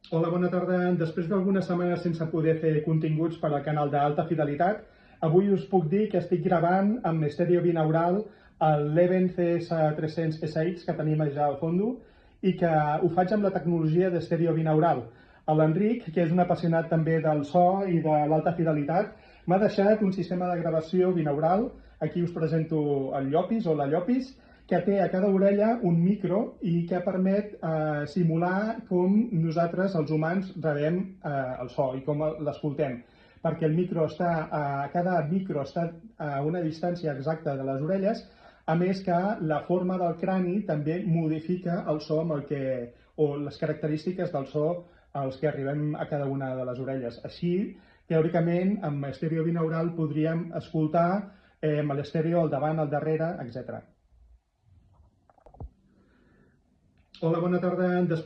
Hola, bona tarda. Després d'algunes setmanes sense poder fer continguts per al canal d'alta fidelitat, avui us puc dir que estic gravant amb estèreo binaural el Leven CS300 SX que tenim allà al fons i que ho faig amb la tecnologia d'estèreo binaural. L'Enric, que és un apassionat també del so i de l'alta fidelitat, m'ha deixat un sistema de gravació binaural. Aquí us presento el Llopis o la Llopis, que té a cada orella un micro i que permet simular com nosaltres, els humans, rebem el so i com l'escoltem. Perquè cada micro està a una distància exacta de les orelles, a més que la forma del crani també modifica el so o les característiques del so als que arribem a cada una de les orelles. Així, teòricament, amb estèreo binaural podríem escoltar amb l'estèreo al davant, al darrere, etc. Hola, bona tarda. Després